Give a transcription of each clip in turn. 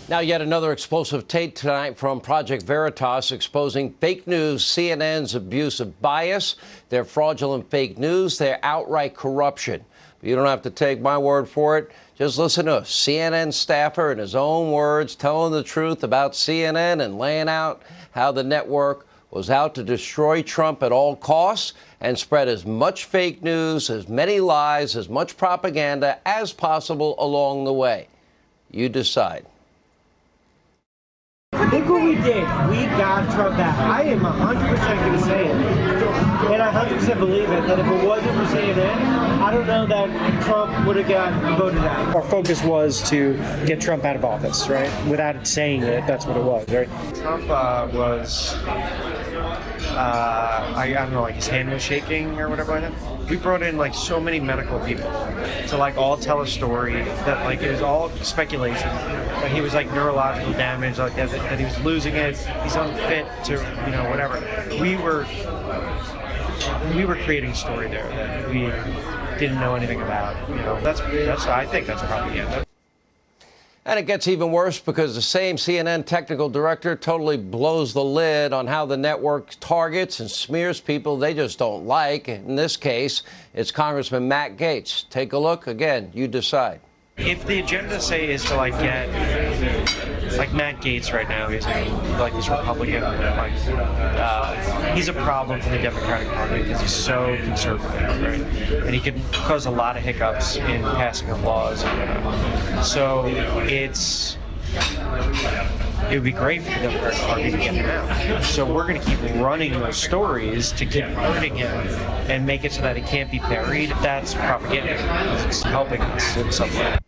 Now, yet another explosive take tonight from Project Veritas exposing fake news, CNN's abuse of bias, their fraudulent fake news, their outright corruption. But you don't have to take my word for it. Just listen to a CNN staffer in his own words telling the truth about CNN and laying out how the network was out to destroy Trump at all costs and spread as much fake news, as many lies, as much propaganda as possible along the way. You decide. Look what we did. We got Trump back. I am 100% going to say it. And I 100% believe it, that if it wasn't for CNN, I don't know that Trump would have got voted out. Our focus was to get Trump out of office, right? Without saying it, that's what it was, right? Trump was, I don't know, like his hand was shaking or whatever like that. We brought in like so many medical people to like all tell a story that like it was all speculation, that he was like neurological damage, like that he was losing it, he's unfit to, you know, whatever. We were creating a story there that we didn't know anything about. You know, that's I think that's propaganda. And it gets even worse because the same CNN technical director totally blows the lid on how the network targets and smears people they just don't like. In this case, it's Congressman Matt Gaetz. Take a look. Again, you decide. If the agenda, say, is to like get like Matt Gaetz right now, he's like this Republican, like he's a problem for the Democratic Party because he's so conservative, right? And he can cause a lot of hiccups in passing of laws. So it would be great for the Democratic Party to get him out. So we're going to keep running those stories to keep hurting him and make it so that it can't be buried. That's propaganda. It's helping us in some way.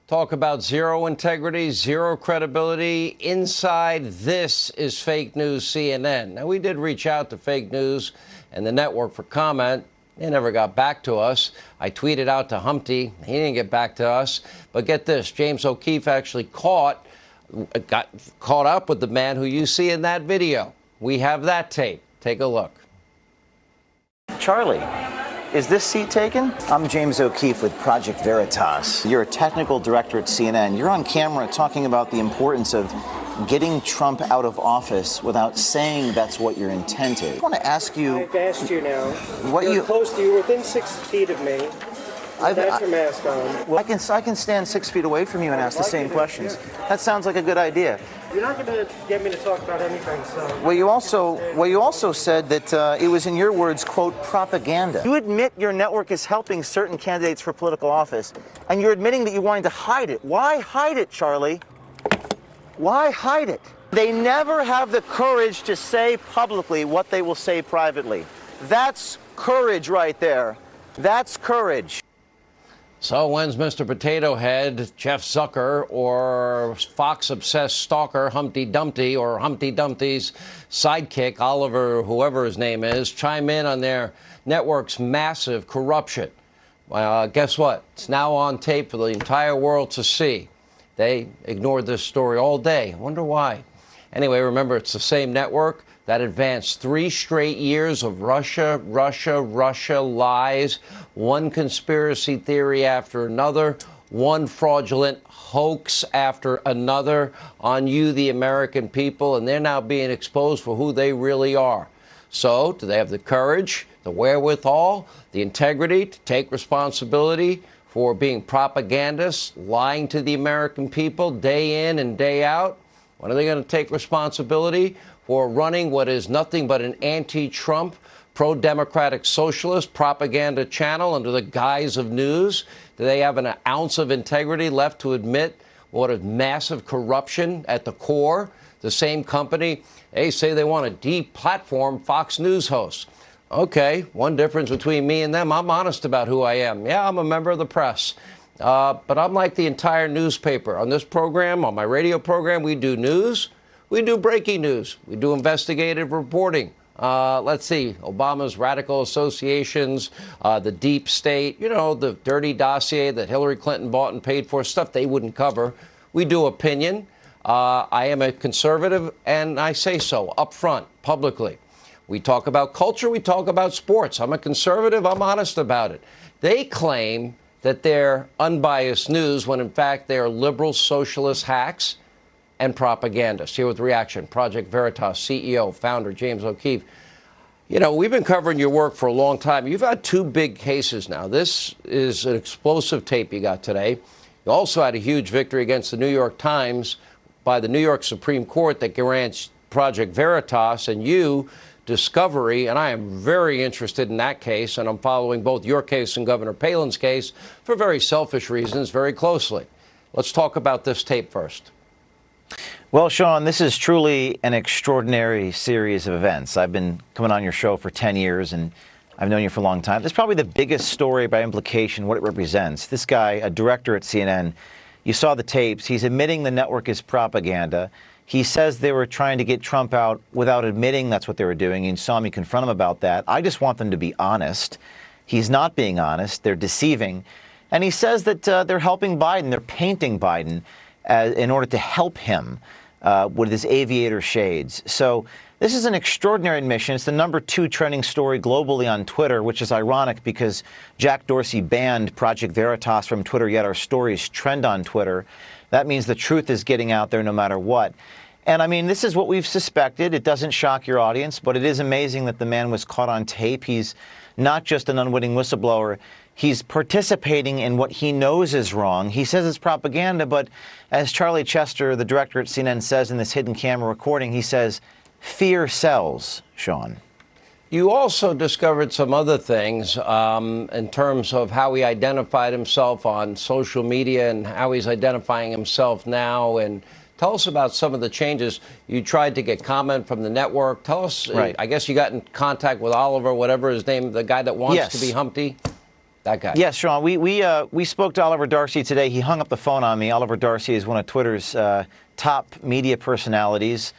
Talk about zero integrity, zero credibility. Inside this is fake news CNN. Now, we did reach out to fake news and the network for comment. They never got back to us. I tweeted out to Humpty. He didn't get back to us. But get this, James O'Keefe actually got caught up with the man who you see in that video. We have that tape. Take a look. Charlie, is this seat taken? I'm James O'Keefe with Project Veritas. You're a technical director at CNN. You're on camera talking about the importance of getting Trump out of office without saying that's what your intent is. I want to ask you... I've asked you now. What you're close to you, within 6 feet of me. That's your mask on. Well, I can stand 6 feet away from you and ask the same questions. That sounds like a good idea. You're not going to get me to talk about anything, so... Well, you also said that it was, in your words, quote, propaganda. You admit your network is helping certain candidates for political office, and you're admitting that you're wanting to hide it. Why hide it, Charlie? Why hide it? They never have the courage to say publicly what they will say privately. That's courage right there. That's courage. So when's Mr. Potato Head, Jeff Zucker, or Fox-obsessed stalker Humpty Dumpty, or Humpty Dumpty's sidekick, Oliver, whoever his name is, chime in on their network's massive corruption? Well, guess what? It's now on tape for the entire world to see. They ignored this story all day. I wonder why. Anyway, remember, it's the same network that advanced 3 straight years of Russia lies, one conspiracy theory after another, one fraudulent hoax after another on you, the American people, and they're now being exposed for who they really are. So, do they have the courage, the wherewithal, the integrity to take responsibility for being propagandists, lying to the American people day in and day out? When are they going to take responsibility for running what is nothing but an anti-Trump, pro-democratic socialist propaganda channel under the guise of news? Do they have an ounce of integrity left to admit what is massive corruption at the core? The same company, they say they want to de-platform Fox News hosts. Okay, one difference between me and them, I'm honest about who I am. Yeah, I'm a member of the press. But I'm like the entire newspaper. On this program, on my radio program, we do news. We do breaking news. We do investigative reporting. Let's see, Obama's radical associations, the deep state, you know, the dirty dossier that Hillary Clinton bought and paid for, stuff they wouldn't cover. We do opinion. I am a conservative, and I say so up front, publicly. We talk about culture. We talk about sports. I'm a conservative. I'm honest about it. They claim that they're unbiased news when, in fact, they are liberal socialist hacks and propagandists. Here with reaction, Project Veritas CEO, founder James O'Keefe. You know, we've been covering your work for a long time. You've had two big cases now. This is an explosive tape you got today. You also had a huge victory against the New York Times by the New York Supreme Court that grants Project Veritas and you discovery, and I am very interested in that case, and I'm following both your case and Governor Palin's case for very selfish reasons very closely. Let's talk about this tape first. Well, Sean, this is truly an extraordinary series of events. I've been coming on your show for 10 years, and I've known you for a long time. This is probably the biggest story by implication, what it represents. This guy, a director at CNN, you saw the tapes. He's admitting the network is propaganda. He says they were trying to get Trump out without admitting that's what they were doing. You saw me confront him about that. I just want them to be honest. He's not being honest. They're deceiving. And he says that they're helping Biden. They're painting Biden in order to help him with his aviator shades. So this is an extraordinary admission. It's the #2 trending story globally on Twitter, which is ironic because Jack Dorsey banned Project Veritas from Twitter, yet our stories trend on Twitter. That means the truth is getting out there no matter what. And I mean, this is what we've suspected. It doesn't shock your audience, but it is amazing that the man was caught on tape. He's not just an unwitting whistleblower. He's participating in what he knows is wrong. He says it's propaganda, but as Charlie Chester, the director at CNN, says in this hidden camera recording, he says, fear sells, Sean. You also discovered some other things in terms of how he identified himself on social media and how he's identifying himself now. And tell us about some of the changes. You tried to get comment from the network. Tell us, right. I guess you got in contact with Oliver, whatever his name, the guy that wants to be Humpty. That guy. Yes, Sean. We spoke to Oliver Darcy today. He hung up the phone on me. Oliver Darcy is one of Twitter's top media personalities.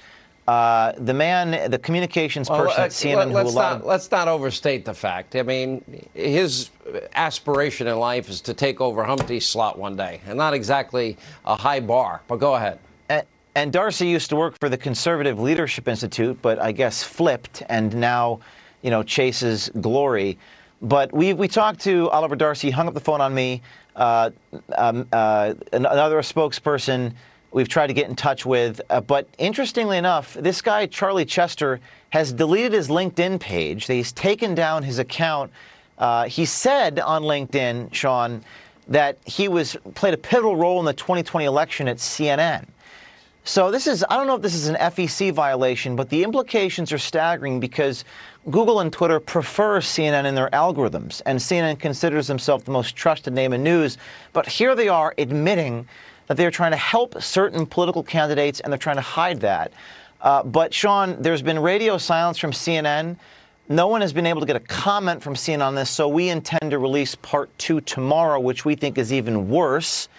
The man, the communications person at CNN. Let's not overstate the fact. I mean, his aspiration in life is to take over Humpty's slot one day, and not exactly a high bar. But go ahead. And Darcy used to work for the Conservative Leadership Institute, but I guess flipped and now, chases glory. But we talked to Oliver Darcy. He hung up the phone on me. Another spokesperson we've tried to get in touch with. But interestingly enough, this guy, Charlie Chester, has deleted his LinkedIn page. He's taken down his account. He said on LinkedIn, Sean, that he played a pivotal role in the 2020 election at CNN. So I don't know if this is an FEC violation, but the implications are staggering because Google and Twitter prefer CNN in their algorithms, and CNN considers themselves the most trusted name in news. But here they are admitting that they're trying to help certain political candidates, and they're trying to hide that. But, Sean, there's been radio silence from CNN. No one has been able to get a comment from CNN on this, so we intend to release part 2 tomorrow, which we think is even worse.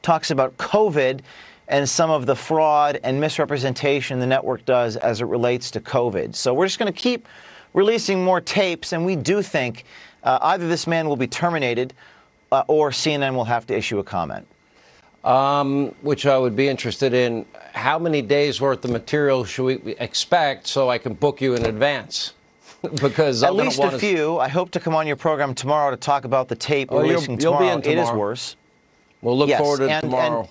Talks about COVID and some of the fraud and misrepresentation the network does as it relates to COVID. So we're just going to keep releasing more tapes, and we do think either this man will be terminated or CNN will have to issue a comment. Which I would be interested in. How many days worth of material should we expect so I can book you in advance? Because at least a few. I hope to come on your program tomorrow to talk about the tape we're releasing tomorrow. You'll be in tomorrow. It is worse. We'll look forward to tomorrow.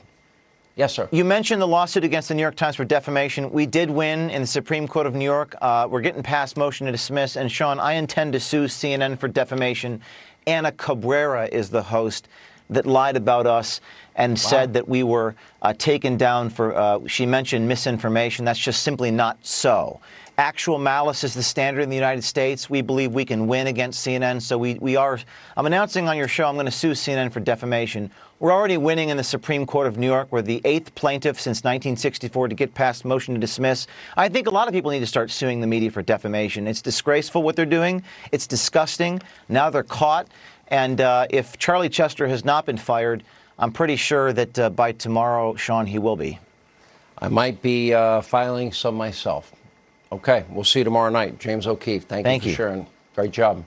Yes, sir. You mentioned the lawsuit against the New York Times for defamation. We did win in the Supreme Court of New York. We're getting past motion to dismiss. And, Sean, I intend to sue CNN for defamation. Anna Cabrera is the host that lied about us and said that we were taken down for, she mentioned misinformation. That's just simply not so. Actual malice is the standard in the United States. We believe we can win against CNN. So I'm announcing on your show I'm going to sue CNN for defamation. We're already winning in the Supreme Court of New York. We're the 8th plaintiff since 1964 to get past motion to dismiss. I think a lot of people need to start suing the media for defamation. It's disgraceful what they're doing. It's disgusting. Now they're caught. And if Charlie Chester has not been fired, I'm pretty sure that by tomorrow, Sean, he will be. I might be filing some myself. Okay, we'll see you tomorrow night. James O'Keefe, thank you for sharing. Great job.